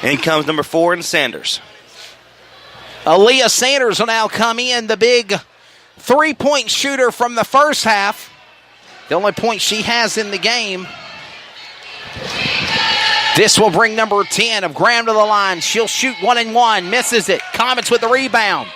In comes number 4 in Sanders. Aaliyah Sanders will now come in, the big three-point shooter from the first half. The only point she has in the game. This will bring number 10 of Graham to the line. She'll shoot 1-1, misses it. Comets with the rebound.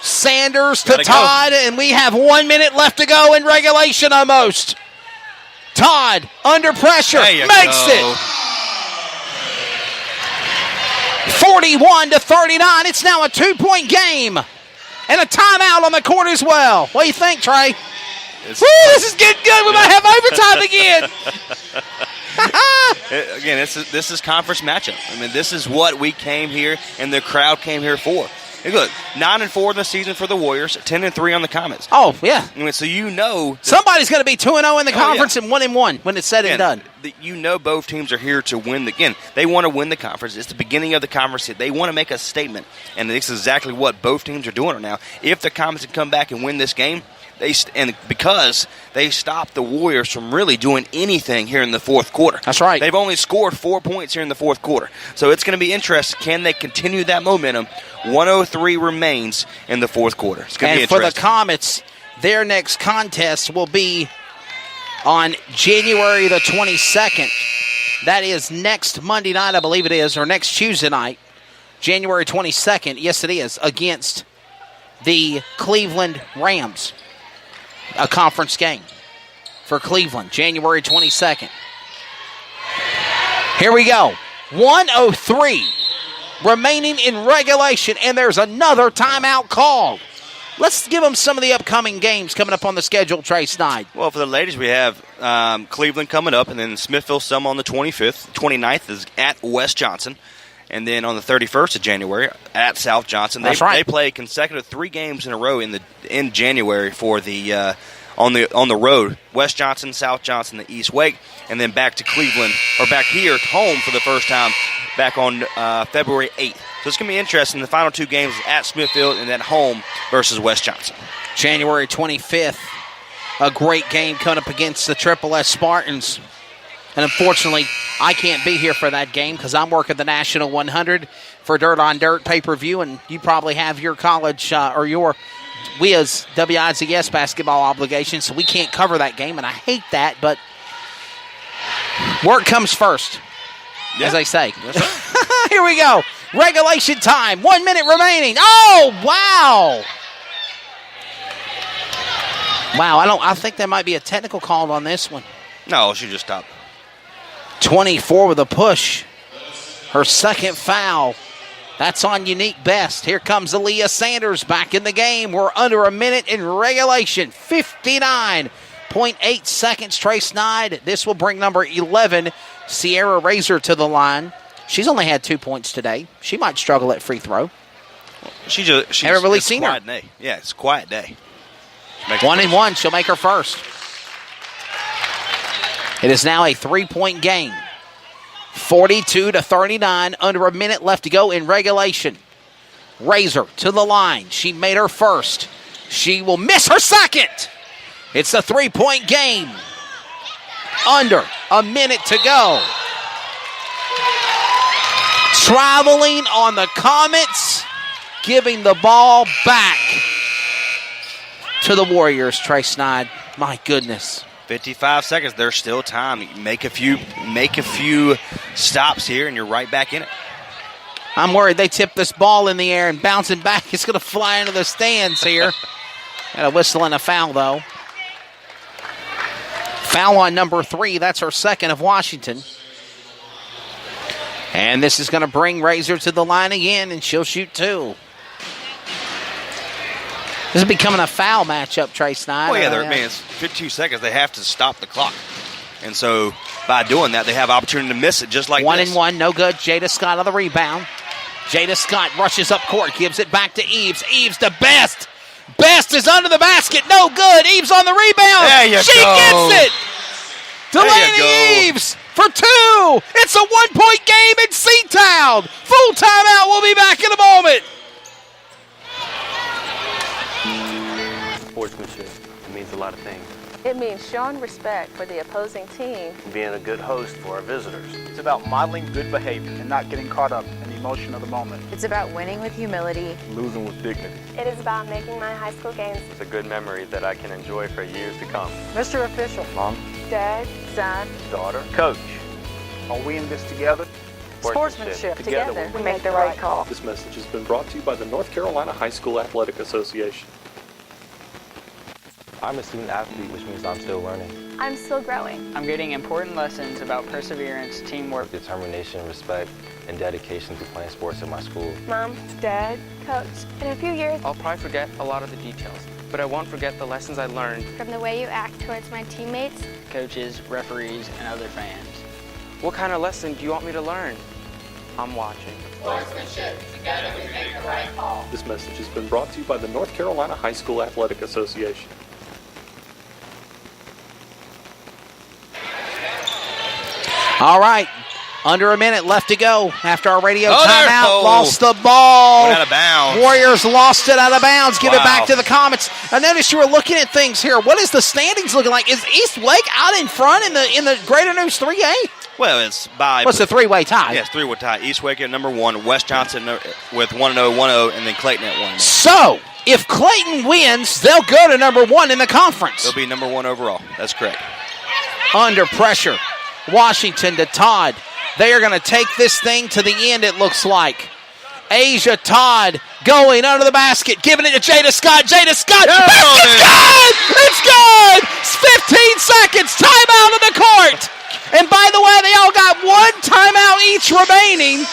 Sanders to Todd, and we have 1 minute left to go in regulation almost. Todd, under pressure, makes it. 41-39. It's now a 2-point game. And a timeout on the court as well. What do you think, Trey? This is getting good. We might have overtime again. Again, this is conference matchup. I mean, this is what we came here and the crowd came here for. Hey, look, 9-4 in the season for the Warriors, 10-3 on the Comets. Oh, yeah. I mean, so you know somebody's going to be 2-0 in the conference and 1-1 when it's said and done. You know both teams are here to win. Again, they want to win the conference. It's the beginning of the conference. They want to make a statement, and this is exactly what both teams are doing right now. If the Comets can come back and win this game, because they stopped the Warriors from really doing anything here in the fourth quarter. That's right. They've only scored 4 points here in the fourth quarter. So it's going to be interesting. Can they continue that momentum? 103 remains in the fourth quarter. It's going to be interesting. And for the Comets, their next contest will be on January the 22nd. That is next Monday night, I believe it is, or next Tuesday night, January 22nd. Yes, it is, against the Cleveland Rams. A conference game for Cleveland, January 22nd. Here we go. 1:03 remaining in regulation, and there's another timeout called. Let's give them some of the upcoming games coming up on the schedule, Trey Snide. Well, for the ladies, we have Cleveland coming up, and then Smithville some on the 25th. 29th is at West Johnson. And then on the 31st of January at South Johnson, they play consecutive 3 games in a row in January for the on the road. West Johnson, South Johnson, the East Wake, and then back to Cleveland or back here at home for the first time back on February 8th. So it's going to be interesting. The final 2 games at Smithfield and at home versus West Johnson. January 25th, a great game coming up against the Triple S Spartans. And unfortunately, I can't be here for that game because I'm working the National 100 for Dirt on Dirt pay-per-view, and you probably have your college or your WIZ basketball obligations, so we can't cover that game, and I hate that, but work comes first, as they say. Here we go. Regulation time. 1 minute remaining. Oh, wow. Wow, I think there might be a technical call on this one. No, she just stopped. 24 with a push. Her second foul. That's on Unique Best. Here comes Aaliyah Sanders back in the game. We're under a minute in regulation. 59.8 seconds. Trey Snide. This will bring number 11, Sierra Razor, to the line. She's only had 2 points today. She might struggle at free throw. She's haven't really seen her. Day. Yeah, it's a quiet day. 1-1. She'll make her first. It is now a 3-point game. 42-39, under a minute left to go in regulation. Razor to the line. She made her first. She will miss her second. It's a 3-point game. Under a minute to go. Traveling on the Comets, giving the ball back to the Warriors, Trey Snide. My goodness. 55 seconds. There's still time. You make a few stops here, and you're right back in it. I'm worried they tip this ball in the air and bouncing back. It's going to fly into the stands here. Got a whistle and a foul, though. Foul on number 3. That's her second of Washington. And this is going to bring Razor to the line again, and she'll shoot 2. This is becoming a foul matchup, Trey Snide. Well, yeah, it's 52 seconds. They have to stop the clock. And so by doing that, they have opportunity to miss it just like 1-1, no good. Jada Scott on the rebound. Jada Scott rushes up court, gives it back to Eves. Eves to Best. Best is under the basket. No good. Eves on the rebound. There you she go. Gets it. Delaney Eves for 2. It's a 1-point game in C-Town. Full timeout. We'll be back in a moment. Sportsmanship. It means a lot of things. It means showing respect for the opposing team. Being a good host for our visitors. It's about modeling good behavior and not getting caught up in the emotion of the moment. It's about winning with humility. Losing with dignity. It is about making my high school games. It's a good memory that I can enjoy for years to come. Mr. Official. Mom. Dad, son, daughter, coach. Are we in this together? Sportsmanship. Together we make the right call. This message has been brought to you by the North Carolina High School Athletic Association. I'm a student athlete, which means I'm still learning. I'm still growing. I'm getting important lessons about perseverance, teamwork, determination, respect, and dedication to playing sports at my school. Mom, Dad, Coach. In a few years, I'll probably forget a lot of the details, but I won't forget the lessons I learned. From the way you act towards my teammates, coaches, referees, and other fans. What kind of lesson do you want me to learn? I'm watching. Sportsmanship. Together we make the right call. This message has been brought to you by the North Carolina High School Athletic Association. All right. Under a minute left to go after our radio timeout. Lost the ball. Went out of bounds. Warriors lost it out of bounds. Give it back to the Comets. I noticed you were looking at things here. What is the standings looking like? Is East Wake out in front in the Greater News 3A? Well, it's by... What's the three-way tie? Yes, three-way tie. East Wake at number 1, West Johnson with 1-0, 1-0, and then Clayton at 1-0. So, if Clayton wins, they'll go to number 1 in the conference. They'll be number 1 overall. That's correct. Under pressure. Washington to Todd. They are going to take this thing to the end, it looks like. Asia Todd going under the basket, giving it to Jada Scott. Jada Scott. It's good! It's good! It's 15 seconds. Timeout of the court. And by the way, they all got one timeout each remaining.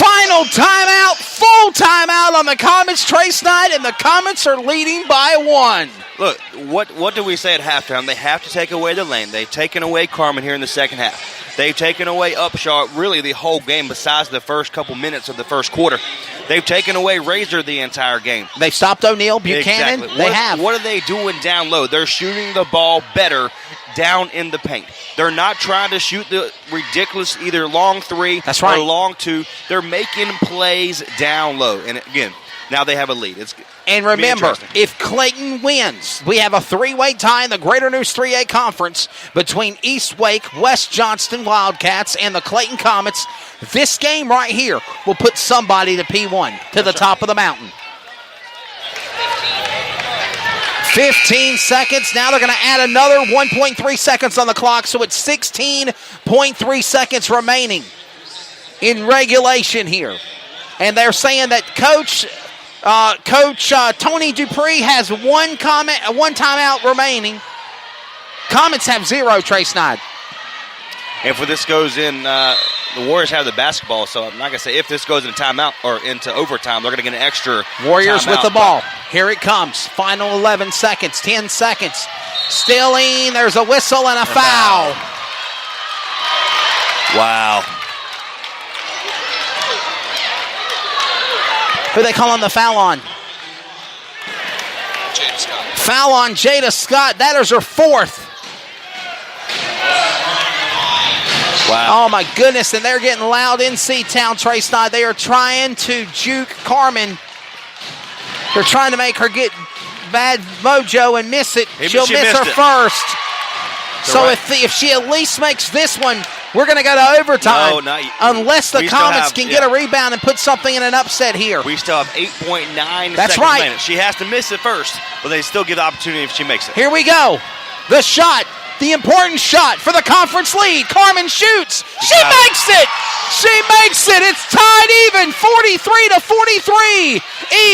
Final timeout, full timeout on the Comets. Trace Knight, and the Comets are leading by 1. Look, what do we say at halftime? They have to take away the lane. They've taken away Carmen here in the second half. They've taken away Upshaw really the whole game besides the first couple minutes of the first quarter. They've taken away Razor the entire game. They've stopped O'Neal, Buchanan. Exactly. They have. What are they doing down low? They're shooting the ball better down in the paint. They're not trying to shoot the ridiculous either long 3 or long 2. They're making plays down low. And again, now they have a lead. And remember, if Clayton wins, we have a 3-way tie in the Greater News 3A Conference between East Wake, West Johnston Wildcats, and the Clayton Comets. This game right here will put somebody to P1, to the top of the mountain. 15 seconds. Now they're going to add another 1.3 seconds on the clock, so it's 16.3 seconds remaining in regulation here. And they're saying that Coach Tony Dupree has one timeout remaining. Comets have 0, Trace Knight. And if this goes in, the Warriors have the basketball, so I'm not going to say if this goes into timeout or into overtime, they're going to get an extra Warriors timeout. With the ball. Here it comes. Final 11 seconds, 10 seconds. Stealing, there's a whistle and a foul. Wow. Who they calling the foul on? Jada Scott. Foul on Jada Scott. That is her 4th. Wow. Oh, my goodness. And they're getting loud in C-Town, Trace Knight. They are trying to juke Carmen. They're trying to make her get bad mojo and miss it. Maybe She'll miss her first. So if she at least makes this one, we're going to go to overtime. No, unless the Comets can get a rebound and put something in an upset here. We still have 8.9 That's seconds right. remaining. She has to miss it first, but they still give the opportunity if she makes it. Here we go. The shot. The important shot for the conference lead. Carmen shoots. She makes it. She makes it. It's tied even. 43-43.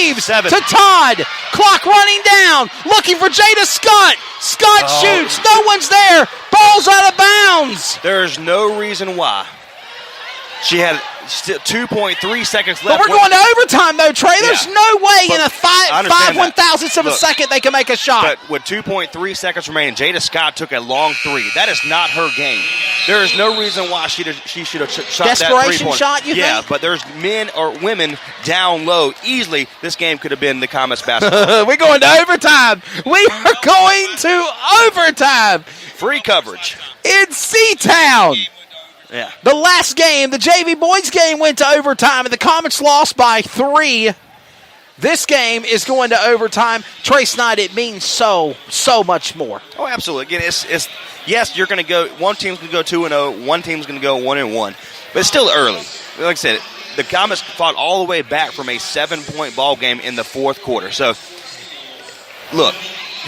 Eves to Todd. Clock running down. Looking for Jada Scott. Scott shoots. No one's there. Ball's out of bounds. There's no reason why. She had still 2.3 seconds left. But we're going to overtime, though, Trey. There's no way in a 1,000th of a second they can make a shot. But with 2.3 seconds remaining, Jada Scott took a long 3. That is not her game. There is no reason why she should have shot that 3-point. Desperation shot, you think? Yeah, but there's men or women down low. Easily, this game could have been the Comets basketball. We're going to overtime. We are going to overtime. Free coverage. In C-Town. Yeah. The last game, the JV boys game, went to overtime, and the Comets lost by 3. This game is going to overtime. Trace Knight, it means so much more. Oh, absolutely. Again, it's yes, you're going to go. One team's going to go 2-0. One team's going to go 1-1. But it's still early. Like I said, the Comets fought all the way back from a 7-point ball game in the fourth quarter. So, look,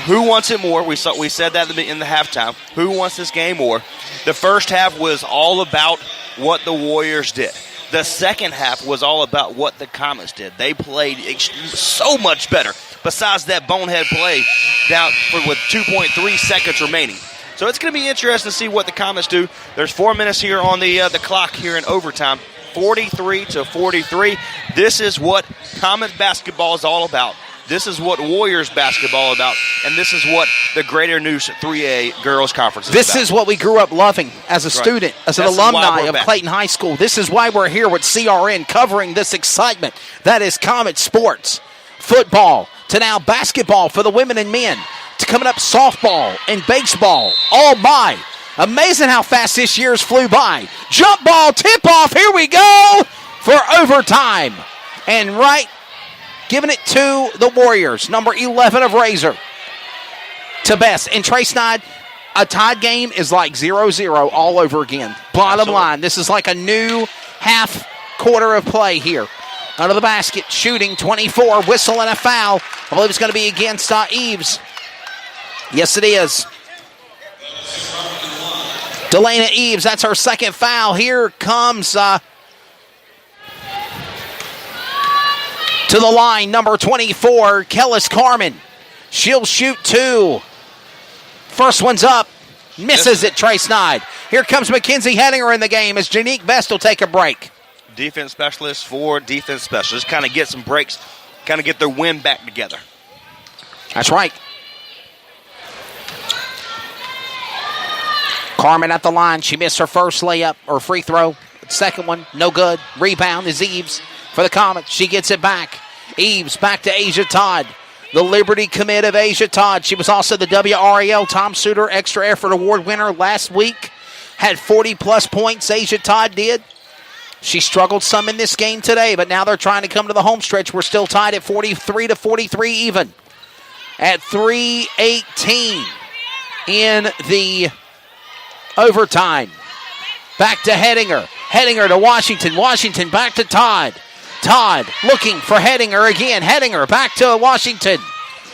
who wants it more? We said that in the halftime. Who wants this game more? The first half was all about what the Warriors did. The second half was all about what the Comets did. They played so much better. Besides that bonehead play down with 2.3 seconds remaining. So it's going to be interesting to see what the Comets do. There's 4 minutes here on the clock here in overtime. 43-43. This is what Comets basketball is all about. This is what Warriors basketball is about, and this is what the Greater News 3A Girls Conference is about. This is what we grew up loving as a student, as an alumni of Clayton High School. This is why we're here with CRN covering this excitement. That is Comet sports, football, to now basketball for the women and men, to coming up softball and baseball. Oh, my. Amazing how fast this year's flew by. Jump ball, tip-off, here we go for overtime. And right, giving it to the Warriors, number 11 of Razor, to Best. And Trace Knight, a tied game is like 0-0 all over again. Bottom line, this is like a new half quarter of play here. Under the basket, shooting 24, whistle and a foul. I believe it's going to be against Eves. Yes, it is. Delana Eves, that's her second foul. Here comes to the line, number 24, Kellis Carmen. She'll shoot 2. First one's up. Misses it, Trace Knight. Here comes Mackenzie Hedinger in the game as Janique Best will take a break. Defense specialist for defense specialists. Kind of get some breaks, kind of get their win back together. That's right. Carmen at the line. She missed her first layup or free throw. Second one, no good. Rebound is Eves for the Comets. She gets it back. Eves back to Asia Todd. The Liberty commit of Asia Todd. She was also the WRAL Tom Suter Extra Effort Award winner last week. Had 40-plus points, Asia Todd did. She struggled some in this game today, but now they're trying to come to the home stretch. We're still tied at 43-43 even. At 3:18 in the overtime. Back to Hedinger. Hedinger to Washington. Washington back to Todd. Todd looking for Hedinger again. Hedinger back to Washington.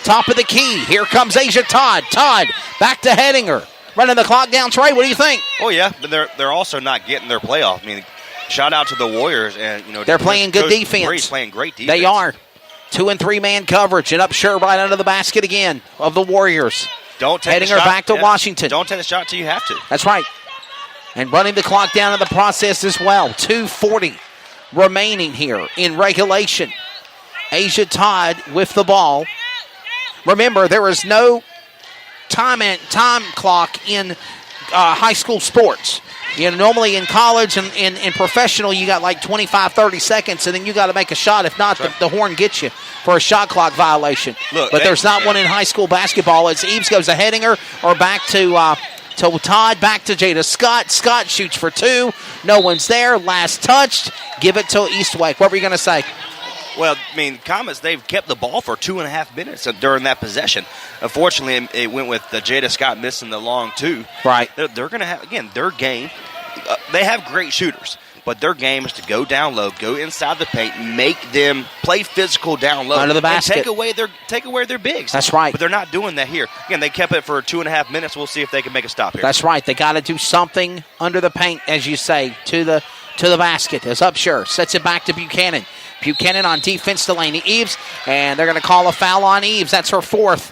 Top of the key. Here comes Asia Todd. Todd back to Hedinger. Running the clock down. Trey, what do you think? Oh, yeah, but they're also not getting their playoff. I mean, shout out to the Warriors. And they're playing good defense. Breeze playing great defense. They are. 2 and 3 man coverage. And Upshur right under the basket again of the Warriors. Don't take Hedinger back to Washington. Don't take the shot till you have to. That's right. And running the clock down in the process as well. 2:40 remaining here in regulation. Asia Todd with the ball. Remember, there is no time clock in high school sports. You know, normally in college and in professional, you got like 25, 30 seconds, and then you got to make a shot. If not, the horn gets you for a shot clock violation. But there's not one in high school basketball. It's Eves goes to Hedinger or back to Todd, back to Jada Scott. Scott shoots for 2. No one's there. Last touched. Give it to Eastwake. What were you going to say? Well, I mean, Comets, they've kept the ball for 2.5 minutes during that possession. Unfortunately, it went with Jada Scott missing the long 2. Right. They're going to have, again, their game. They have great shooters, but their game is to go down low, go inside the paint, make them play physical down low. Under the basket. And take away their bigs. That's right. But they're not doing that here. Again, they kept it for 2.5 minutes. We'll see if they can make a stop here. That's right. They got to do something under the paint, as you say, to the basket. As Upshur sets it back to Buchanan. Buchanan on defense, Delaney Eves, and they're going to call a foul on Eves. That's her third.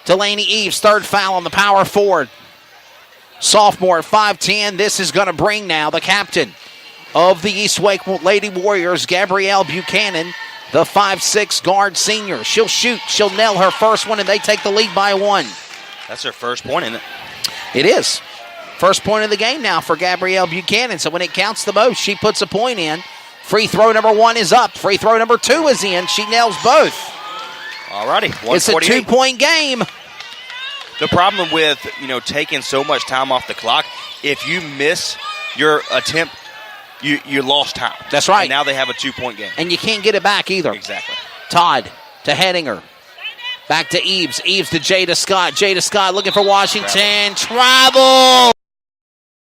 Delaney Eves, third foul on the power forward. Sophomore at 5'10". This is going to bring now the captain of the Eastwake Lady Warriors, Gabrielle Buchanan, the 5'6" guard senior. She'll shoot. She'll nail her first one, and they take the lead by 1. That's her first point, isn't it? It is. First point of the game now for Gabrielle Buchanan. So when it counts the most, she puts a point in. Free throw number 1 is up. Free throw number 2 is in. She nails both. All righty. It's a 2-point game. The problem with, taking so much time off the clock, if you miss your attempt you lost time. That's right. And now they have a 2-point game. And you can't get it back either. Exactly. Todd to Hedinger. Back to Eves. Eves to Jada Scott. Jada Scott looking for Washington. Travel.